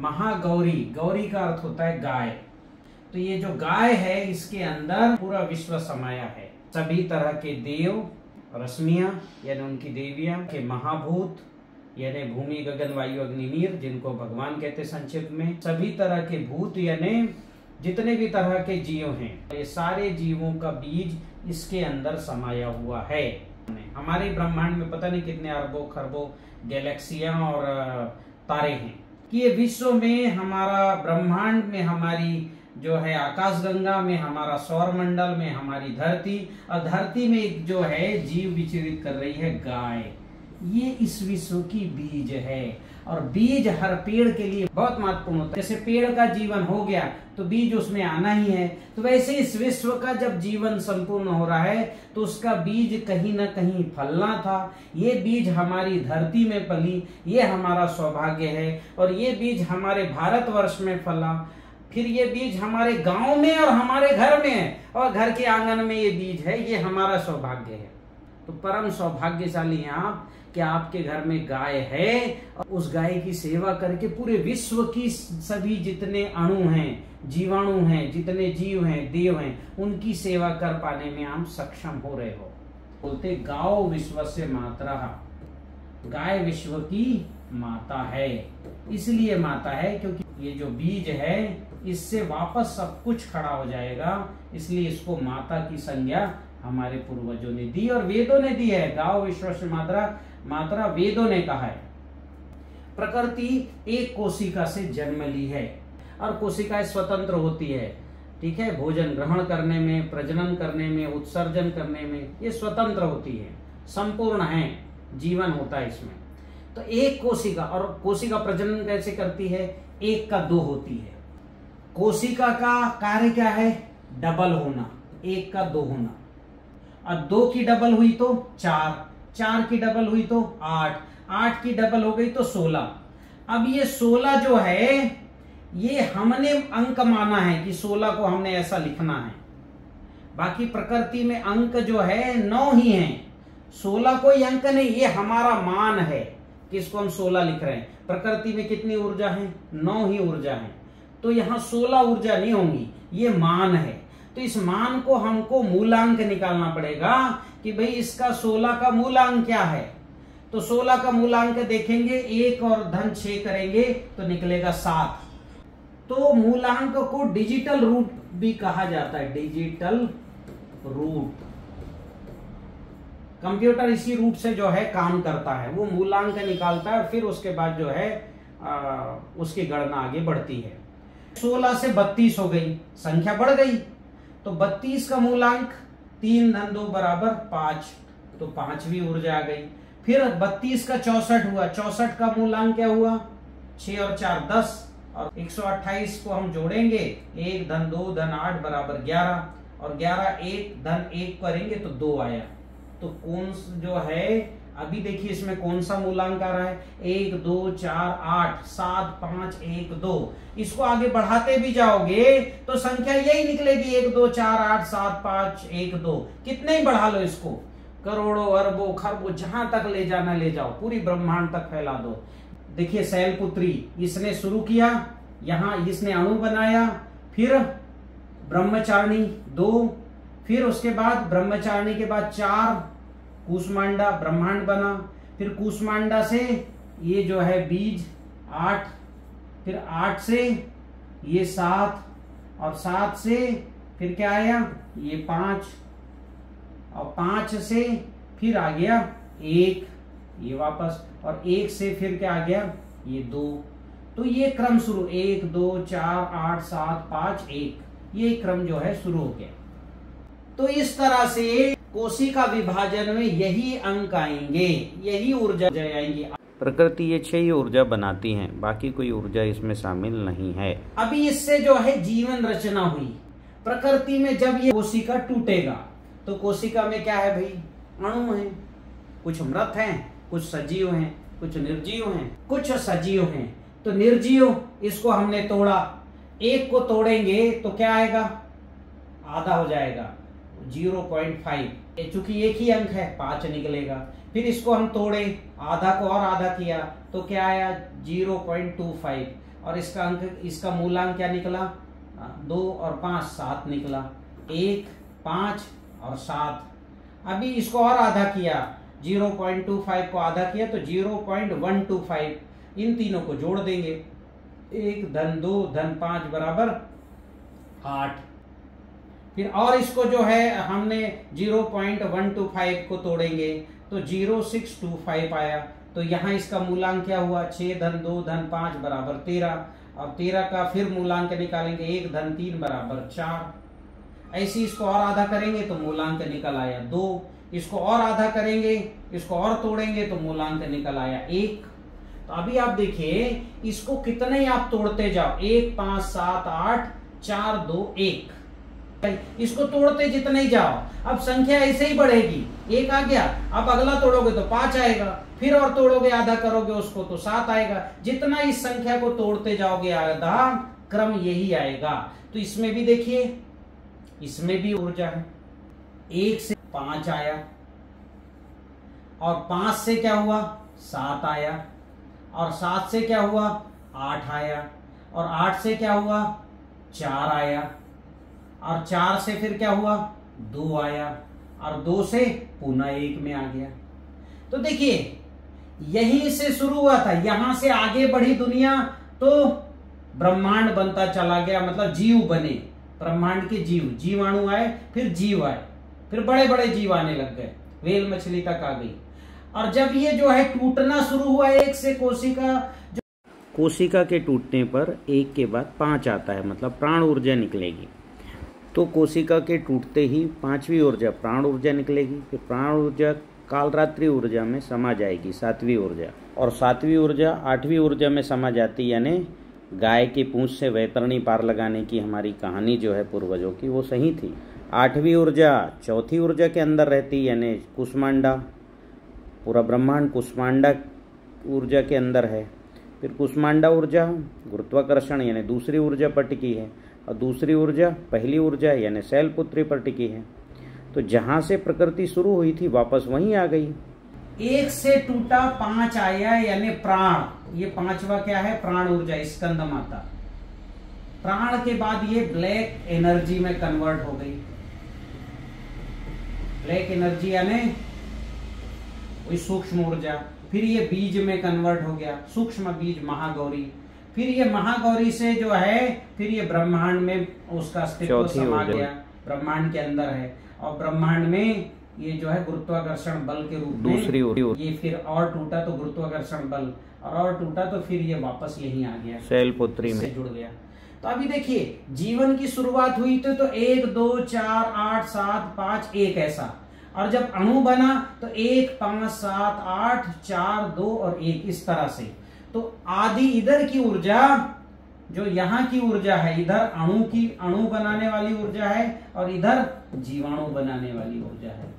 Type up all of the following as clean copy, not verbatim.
महागौरी, गौरी का अर्थ होता है गाय। तो ये जो गाय है इसके अंदर पूरा विश्व समाया है। सभी तरह के देव, रश्मियां यानी उनकी देवियां, के महाभूत यानी भूमि गगन वायु अग्नि नीर, जिनको भगवान कहते संक्षिप्त में, सभी तरह के भूत यानी जितने भी तरह के जीव हैं, ये सारे जीवों का बीज इसके अंदर समाया हुआ है। हमारे ब्रह्मांड में पता नहीं कितने अरबों खरबों गैलेक्सियां और तारे हैं कि ये विश्व में, हमारा ब्रह्मांड में, हमारी जो है आकाशगंगा में, हमारा सौर मंडल में, हमारी धरती, और धरती में एक जो है जीव विचरित कर रही है गाय। ये इस विश्व की बीज है। और बीज हर पेड़ के लिए बहुत महत्वपूर्ण होता है। जैसे पेड़ का जीवन हो गया तो बीज उसमें आना ही है, तो वैसे इस विश्व का जब जीवन संपूर्ण हो रहा है तो उसका बीज कहीं ना कहीं फलना था। ये बीज हमारी धरती में फली, ये हमारा सौभाग्य है। और ये बीज हमारे भारतवर्ष में फला, फिर ये बीज हमारे गांव में और हमारे घर में है, और घर के आंगन में ये बीज है, ये हमारा सौभाग्य है। तो परम सौभाग्यशाली हैं आप कि आपके घर में गाय है, और उस गाय की सेवा करके पूरे विश्व की सभी जितने अणु हैं, जीवाणु हैं, जितने जीव हैं, देव हैं, उनकी सेवा कर पाने में आप सक्षम हो रहे हो। बोलते गाओ विश्वस्य मातरः, गाय विश्व की माता है। इसलिए माता है क्योंकि ये जो बीज है इससे वापस सब कुछ खड़ा हो जाएगा, इसलिए इसको माता की संज्ञा हमारे पूर्वजों ने दी और वेदों ने दी है। गाओ विश्वस्य मातरः वेदों ने कहा है। प्रकृति एक कोशिका से जन्म ली है, और कोशिकाएं स्वतंत्र होती है, ठीक है, भोजन ग्रहण करने में, प्रजनन करने में, उत्सर्जन करने में, ये स्वतंत्र होती है, संपूर्ण है, जीवन होता है इसमें। तो एक कोशिका, और कोशिका प्रजनन कैसे करती है? एक का दो होती है। कोशिका का कार्य क्या है? डबल होना, एक का दो होना। और दो की डबल हुई तो चार, चार की डबल हुई तो आठ, आठ की डबल हो गई तो 16। अब ये 16 जो है ये हमने अंक माना है कि 16 को हमने ऐसा लिखना है। बाकी प्रकृति में अंक जो है 9 ही है, 16 कोई अंक नहीं, ये हमारा मान है कि इसको हम 16 लिख रहे हैं। प्रकृति में कितनी ऊर्जा है? 9 ही ऊर्जा है, तो यहाँ 16 ऊर्जा नहीं होंगी, ये मान है। तो इस मान को हमको मूलांक निकालना पड़ेगा कि भाई इसका 16 का मूलांक क्या है। तो 16 का मूलांक देखेंगे, 1 और धन 6 करेंगे तो निकलेगा 7। तो मूलांक को डिजिटल रूट भी कहा जाता है, डिजिटल रूट। कंप्यूटर इसी रूट से जो है काम करता है, वो मूलांक निकालता है और फिर उसके बाद जो है उसकी गणना आगे बढ़ती है। 16 से 32 हो गई, संख्या बढ़ गई, तो 32 का मूलांक 3 धन 2 बराबर 5, तो 5वीं ऊर्जा आ गई। फिर 32 का 64 हुआ, 64 का मूलांक क्या हुआ? 6 और 4 10, और 128 को हम जोड़ेंगे, 1 धन 2 धन 8 बराबर 11, और 11 1 धन 1 करेंगे तो 2 आया। तो कौन जो है, अभी देखिए इसमें कौन सा मूलांक आ रहा है? 1 2 4 8 7 5 1 2। इसको आगे बढ़ाते भी जाओगे तो संख्या यही निकलेगी, 1 2 4 8 7 5 1 2। कितने ही बढ़ा लो इसको, करोड़ों अरबों खरबों जहां तक ले जाना ले जाओ, पूरी ब्रह्मांड तक फैला दो। देखिए शैलपुत्री, इसने शुरू किया, यहां इसने अणु बनाया, फिर ब्रह्मचारिणी 2, फिर उसके बाद ब्रह्मचारिणी के बाद 4 कूष्मांडा ब्रह्मांड बना, फिर कूष्मांडा से ये जो है बीज 8, फिर 8 से ये 7, और 7 से फिर क्या आया? ये 5, और 5 से फिर आ गया 1, ये वापस, और 1 से फिर क्या आ गया? ये 2। तो ये क्रम शुरू, 1 2 4 8 7 5 1, ये क्रम जो है शुरू हो गया। तो इस तरह से कोशिका विभाजन में यही अंक आएंगे, यही ऊर्जा आएंगी। प्रकृति ये 6 ही ऊर्जा बनाती है, बाकी कोई ऊर्जा इसमें शामिल नहीं है। अभी इससे जो है जीवन रचना हुई। प्रकृति में जब ये कोशिका टूटेगा तो कोशिका में क्या है भाई? अणु है, कुछ मृत हैं, कुछ सजीव हैं, कुछ निर्जीव हैं, कुछ सजीव हैं। तो निर्जीव इसको हमने तोड़ा, 1 को तोड़ेंगे तो क्या आएगा? आधा हो जाएगा, 0.5। चूंकि एक ही अंक है 5 निकलेगा। फिर इसको हम तोड़े, आधा को और आधा किया तो क्या आया? 0.25। और इसका अंक, इसका मूलांक क्या निकला? 2 और 5 7 निकला। 1 5 और 7। अभी इसको और आधा किया, 0.25 को आधा किया तो 0.125। इन तीनों को जोड़ देंगे, 1 धन 2 धन 5 बराबर 8। फिर और इसको जो है हमने 0.125 को तोड़ेंगे तो 0.625 आया। तो यहाँ इसका मूलांक क्या हुआ? 6 धन 2 धन 5 बराबर 13। और 13 का फिर मूलांक निकालेंगे, 1 धन 3 बराबर 4। ऐसे इसको और आधा करेंगे तो मूलांक निकल आया 2। इसको और आधा करेंगे, इसको और तोड़ेंगे तो मूलांक निकल आया 1। तो अभी आप देखिए इसको कितने आप तोड़ते जाओ, 1 5 7 8 4 2 1। इसको तोड़ते जितने ही जाओ, अब संख्या ऐसे ही बढ़ेगी। 1 आ गया, अब अगला तोड़ोगे तो 5 आएगा, फिर और तोड़ोगे, आधा करोगे उसको तो 7 आएगा। जितना इस संख्या को तोड़ते जाओगे आधा क्रम यही आएगा। तो इसमें भी देखिए, इसमें भी ऊर्जा है। 1 से 5 आया और 5 से क्या हुआ? 7 आया और 7 से क्या हुआ? 8 आया और 8 से क्या हुआ? 4 आया और 4 से फिर क्या हुआ? 2 आया और 2 से पुनः 1 में आ गया। तो देखिए यहीं से शुरू हुआ था, यहां से आगे बढ़ी दुनिया तो ब्रह्मांड बनता चला गया, मतलब जीव बने, ब्रह्मांड के जीव, जीवाणु आए, फिर जीव आए, फिर बड़े बड़े जीव आने लग गए, व्हेल मछली तक आ गई। और जब ये जो है टूटना शुरू हुआ, एक से कोशिका के टूटने पर 1 के बाद 5 आता है, मतलब प्राण ऊर्जा निकलेगी। तो कोशिका के टूटते ही 5वीं ऊर्जा प्राण ऊर्जा निकलेगी। फिर प्राण ऊर्जा कालरात्रि ऊर्जा में समा जाएगी, 7वीं ऊर्जा, और 7वीं ऊर्जा 8वीं ऊर्जा में समा जाती, यानी गाय की पूंछ से वैतरणी पार लगाने की हमारी कहानी जो है पूर्वजों की, वो सही थी। 8वीं ऊर्जा 4थी ऊर्जा के अंदर रहती, यानी कुष्मांडा, पूरा ब्रह्मांड कुष्मांडा ऊर्जा के अंदर है। फिर कुष्मांडा ऊर्जा गुरुत्वाकर्षण यानी दूसरी ऊर्जा पर टिकी है, और दूसरी ऊर्जा पहली ऊर्जा यानी शैलपुत्री पर टिकी है। तो जहां से प्रकृति शुरू हुई थी वापस वहीं आ गई। 1 से टूटा 5 आया, यानी प्राण। ये 5वां क्या है? प्राण ऊर्जा, स्कंद माता। प्राण के बाद ये ब्लैक एनर्जी में कन्वर्ट हो गई। ब्लैक एनर्जी यानी वही सूक्ष्म ऊर्जा। फिर ये बीज में कन्वर्ट हो गया, सूक्ष्म बीज महागौरी। फिर ये महागौरी से जो है फिर ये ब्रह्मांड में उसका अस्तित्व समा गया, ब्रह्मांड के अंदर है। और ब्रह्मांड में ये जो है गुरुत्वाकर्षण बल के रूप में दूसरी ये फिर और टूटा तो गुरुत्वाकर्षण बल, और टूटा तो फिर ये वापस यहीं आ गया, शैलपुत्री में जुड़ गया। तो अभी देखिए जीवन की शुरुआत हुई तो 1 2 4 8 7 5 1 ऐसा, और जब अणु बना तो 1 5 7 8 4 2 और 1 इस तरह से। तो आदि इधर की ऊर्जा जो यहाँ की ऊर्जा है, इधर अणु बनाने वाली ऊर्जा है और इधर जीवाणु बनाने वाली ऊर्जा है।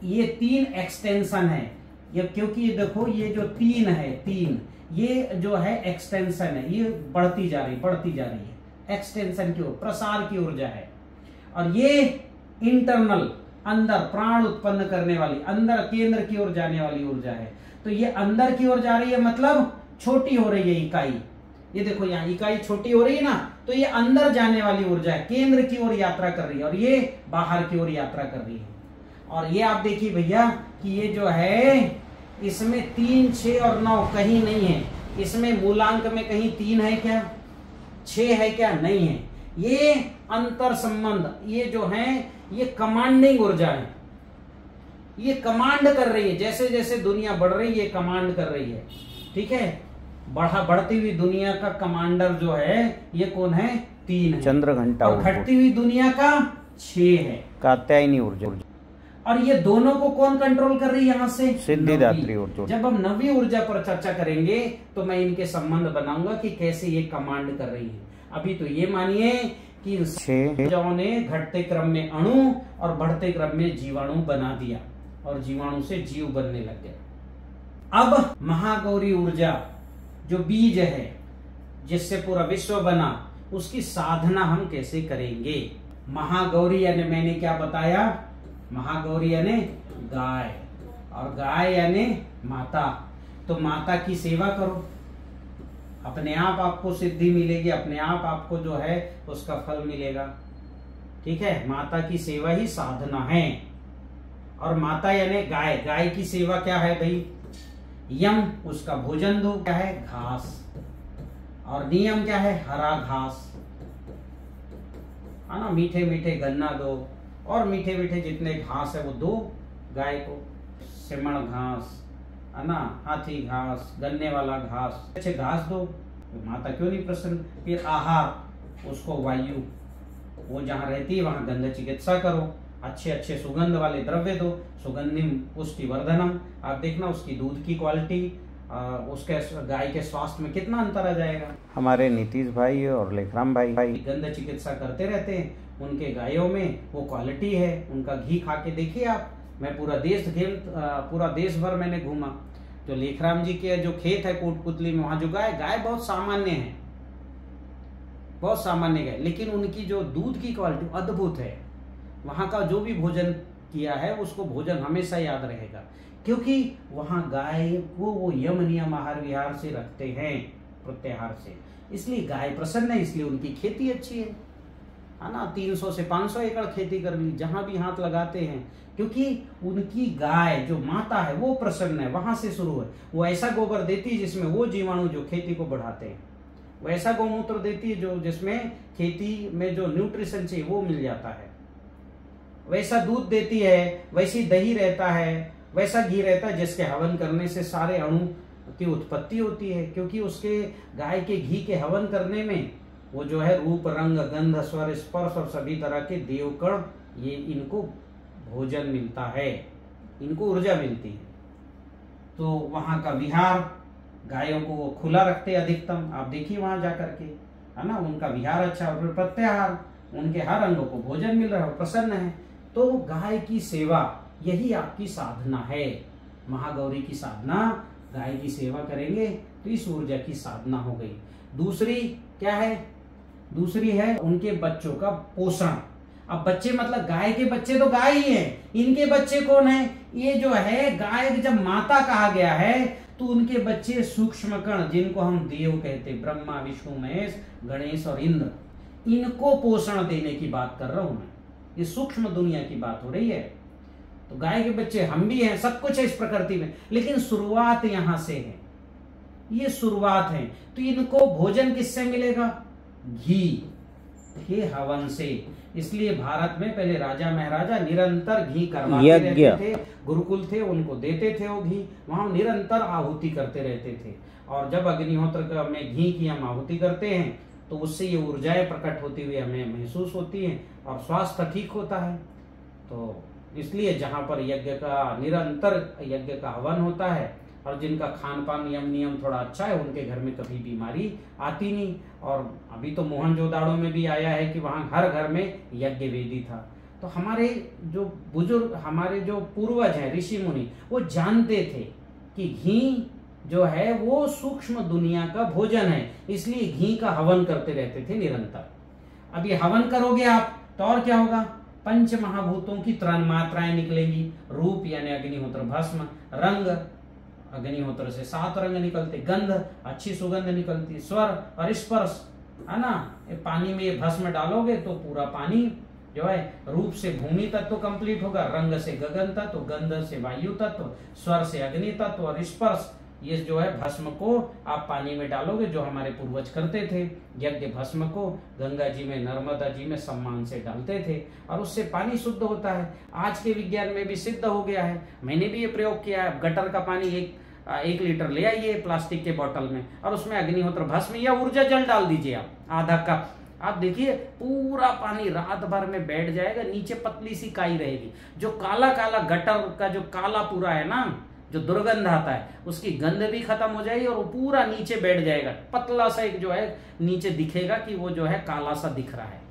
ये 3 एक्सटेंशन है ये, क्योंकि देखो ये जो 3 है, 3 ये जो है एक्सटेंशन है, ये बढ़ती जा रही है, एक्सटेंशन की ओर, प्रसार की ऊर्जा है। और ये इंटरनल अंदर प्राण उत्पन्न करने वाली, अंदर केंद्र की ओर जाने वाली ऊर्जा है। तो ये अंदर की ओर जा रही है, मतलब छोटी हो रही है इकाई। ये देखो यहाँ इकाई छोटी हो रही है ना, तो ये अंदर जाने वाली ऊर्जा है, केंद्र की ओर यात्रा कर रही है, और ये बाहर की ओर यात्रा कर रही है। और ये आप देखिए भैया कि ये जो है इसमें 3 6 और 9 कहीं नहीं है। इसमें मूलांक में कहीं 3 है क्या, 6 है क्या? नहीं है। ये अंतर संबंध, ये जो है ये कमांडिंग ऊर्जा है, ये कमांड कर रही है। जैसे जैसे दुनिया बढ़ रही है कमांड कर रही है, ठीक है। बढ़ती हुई दुनिया का कमांडर जो है ये कौन है? 3 है। चंद्र घंटा। और घटती हुई दुनिया का 6 है, कात्यायनी ऊर्जा। और ये दोनों को कौन कंट्रोल कर रही है? यहाँ से सिद्धिदात्री ऊर्जा। जब हम 9वीं ऊर्जा पर चर्चा करेंगे तो मैं इनके संबंध बनाऊंगा कि कैसे ये कमांड कर रही है। अभी तो ये मानिए कि ऊर्जाओं ने घटते क्रम में अणु और बढ़ते क्रम में जीवाणु बना दिया, और जीवाणु से जीव बनने लग गए। अब महागौरी ऊर्जा जो बीज है जिससे पूरा विश्व बना, उसकी साधना हम कैसे करेंगे? महागौरी यानी मैंने क्या बताया, महागौरी यानी गाय, और गाय यानी माता। तो माता की सेवा करो, अपने आप आपको सिद्धि मिलेगी, अपने आप आपको जो है उसका फल मिलेगा। ठीक है, माता की सेवा ही साधना है। और माता यानी गाय, गाय की सेवा क्या है भाई? यम, उसका भोजन दो, क्या है? घास। और नियम क्या है? हरा घास, है ना। मीठे मीठे गन्ना दो, और मीठे मीठे जितने घास है वो दो गाय को। सिमण घास, है ना, हाथी घास, गन्ने वाला घास, अच्छे घास दो, तो माता क्यों नहीं प्रसन्न। फिर आहार, उसको वायु, वो जहाँ रहती है वहां गंध चिकित्सा करो, अच्छे अच्छे सुगंध वाले द्रव्य दो, सुगंधिम पुष्टि वर्धनम। आप देखना उसकी दूध की क्वालिटी, उसके गाय के स्वास्थ्य में कितना अंतर आ जाएगा। हमारे नीतीश भाई और लेखराम भाई गंध चिकित्सा करते रहते हैं, उनके गायों में वो क्वालिटी है। उनका घी खा के देखिए आप। मैं पूरा देश भर मैंने घूमा। जो लेखराम जी के जो खेत है कोटपुतली में, वहां जो गाय बहुत सामान्य है, बहुत सामान्य गाय, लेकिन उनकी जो दूध की क्वालिटी अद्भुत है। वहां का जो भी भोजन किया है उसको भोजन हमेशा याद रहेगा, क्योंकि वहां गाय को वो यम नियम आहार विहार से रखते हैं, प्रत्याहार से। इसलिए गाय प्रसन्न है, इसलिए उनकी खेती अच्छी है ना। 300 से 500 एकड़ खेती कर ली, जहां भी हाथ लगाते हैं, क्योंकि उनकी गाय जो माता है वो प्रसन्न है। वहां से शुरू है। वो ऐसा गोबर देती है जिसमें वो जीवाणु जो खेती को बढ़ाते हैं, वो ऐसा गौमूत्र देती है जो जिसमें खेती में जो न्यूट्रिशन चाहिए वो मिल जाता है। वैसा दूध देती है, वैसी दही रहता है, वैसा घी रहता है जिसके हवन करने से सारे अणु की उत्पत्ति होती है। क्योंकि उसके गाय के घी के हवन करने में वो जो है रूप रंग गंध स्वर स्पर्श और सभी तरह के देवकण, ये इनको भोजन मिलता है, इनको ऊर्जा मिलती है। तो वहां का विहार, गायों को वो खुला रखते अधिकतम, आप देखिए वहां जाकर के, है ना। उनका विहार अच्छा, और प्रत्याहार, उनके हर अंगों को भोजन मिल रहा है, प्रसन्न है। तो गाय की सेवा यही आपकी साधना है। महागौरी की साधना, गाय की सेवा करेंगे तो इस ऊर्जा की साधना हो गई। दूसरी क्या है? दूसरी है उनके बच्चों का पोषण। अब बच्चे मतलब गाय के बच्चे तो गाय ही है, इनके बच्चे कौन है? ये जो है गाय जब माता कहा गया है तो उनके बच्चे सूक्ष्म कण, जिनको हम देव कहते, ब्रह्मा विष्णु महेश गणेश और इंद्र, इनको पोषण देने की बात कर रहा हूं मैं। ये सूक्ष्म दुनिया की बात हो रही है। तो गाय के बच्चे हम भी हैं, सब कुछ है इस प्रकृति में, लेकिन शुरुआत यहां से है, ये शुरुआत है। तो इनको भोजन किससे मिलेगा? घी के हवन से। इसलिए भारत में पहले राजा महाराजा निरंतर घी करवाते रहते थे, गुरुकुल थे उनको देते थे वो घी, वहां निरंतर आहुति करते रहते थे। और जब अग्निहोत्र में घी की हम आहुति करते हैं तो उससे ये ऊर्जाएं प्रकट होती हुई हमें महसूस होती हैं और स्वास्थ्य ठीक होता है। तो इसलिए जहां पर यज्ञ का निरंतर यज्ञ का हवन होता है और जिनका खान पान नियम थोड़ा अच्छा है, उनके घर में कभी बीमारी आती नहीं। और अभी तो मोहनजोदाड़ो में भी आया है कि वहां हर घर में यज्ञ वेदी था। तो हमारे जो बुजुर्ग, हमारे जो पूर्वज हैं, ऋषि मुनि, वो जानते थे कि घी जो है वो सूक्ष्म दुनिया का भोजन है, इसलिए घी का हवन करते रहते थे निरंतर। अब ये हवन करोगे आप तो और क्या होगा? पंच महाभूतों की 3 मात्राएं निकलेंगी। रूप यानी अग्निहोत्र भस्म, रंग अग्निहोत्र से 7 रंग निकलते, गंध अच्छी सुगंध निकलती, स्वर और स्पर्श, है ना। पानी में ये भस्म डालोगे तो पूरा पानी जो है रूप से भूमि तत्व कंप्लीट होगा, रंग से गगन तत्व, गंध से वायु तत्व, स्वर से अग्नि तत्व और स्पर्श, ये जो है भस्म को आप पानी में डालोगे, जो हमारे पूर्वज करते थे। यज्ञ भस्म को गंगा जी में, नर्मदा जी में सम्मान से डालते थे और उससे पानी शुद्ध होता है। आज के विज्ञान में भी सिद्ध हो गया है, मैंने भी ये प्रयोग किया है। गटर का पानी 1 लीटर ले आइए प्लास्टिक के बोतल में और उसमें अग्निहोत्र भस्म या ऊर्जा जल डाल दीजिए आप, आधा कप। आप देखिए पूरा पानी रात भर में बैठ जाएगा, नीचे पतली सी काई रहेगी। जो काला काला गटर का जो काला पूरा है ना, जो दुर्गंध आता है, उसकी गंध भी खत्म हो जाएगी और वो पूरा नीचे बैठ जाएगा। पतला सा एक जो है नीचे दिखेगा कि वो जो है काला सा दिख रहा है।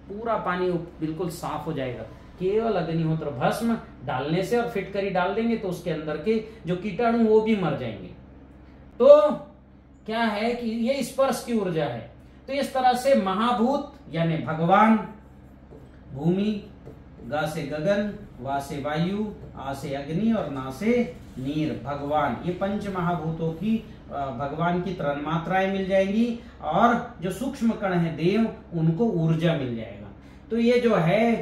पूरा पानी बिल्कुल साफ हो जाएगा केवल अग्निहोत्र भस्म डालने से। और फिटकरी डाल देंगे तो उसके अंदर के जो कीटाणु वो भी मर जाएंगे। तो क्या है कि ये स्पर्श की ऊर्जा है। तो इस तरह से महाभूत यानी भगवान, भूमि, गा से गगन, वा से वायु, आ से अग्नि और ना से नीर, भगवान, ये 5 महाभूतों की भगवान की तन्मात्राएं मिल जाएंगी और जो सूक्ष्म कण है देव उनको ऊर्जा मिल जाएगा। तो ये जो है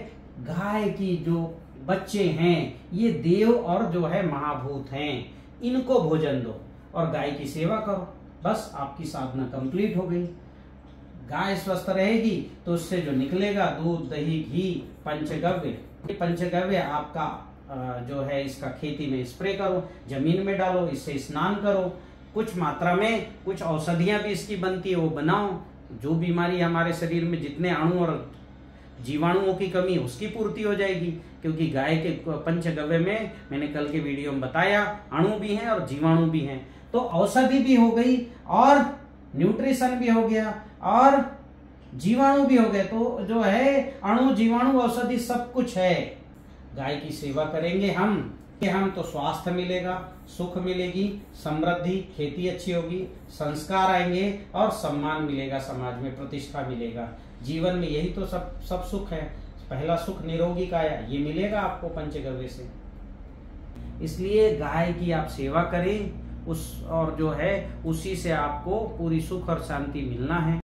गाय की जो बच्चे हैं ये देव और जो है महाभूत हैं, इनको भोजन दो और गाय की सेवा करो, बस आपकी साधना कंप्लीट हो गई। गाय स्वस्थ रहेगी तो उससे जो निकलेगा दूध दही घी पंचगव्य, पंचगव्य आपका जो है इसका खेती में स्प्रे करो, जमीन में डालो, इससे स्नान करो, कुछ मात्रा में कुछ औषधियां भी इसकी बनती है वो बनाओ। जो बीमारी हमारे शरीर में जितने अणु और जीवाणुओं की कमी उसकी पूर्ति हो जाएगी, क्योंकि गाय के पंचगव्य में मैंने कल के वीडियो में बताया अणु भी हैं और जीवाणु भी हैं। तो औषधि भी हो गई और न्यूट्रिशन भी हो गया और जीवाणु भी हो गए, तो जो है अणु जीवाणु औषधि सब कुछ है। गाय की सेवा करेंगे हम तो स्वास्थ्य मिलेगा, सुख मिलेगी, समृद्धि, खेती अच्छी होगी, संस्कार आएंगे और सम्मान मिलेगा, समाज में प्रतिष्ठा मिलेगा। जीवन में यही तो सब सुख है। पहला सुख निरोगी काया, ये मिलेगा आपको पंचगव्य से। इसलिए गाय की आप सेवा करें और जो है उसी से आपको पूरी सुख और शांति मिलना है।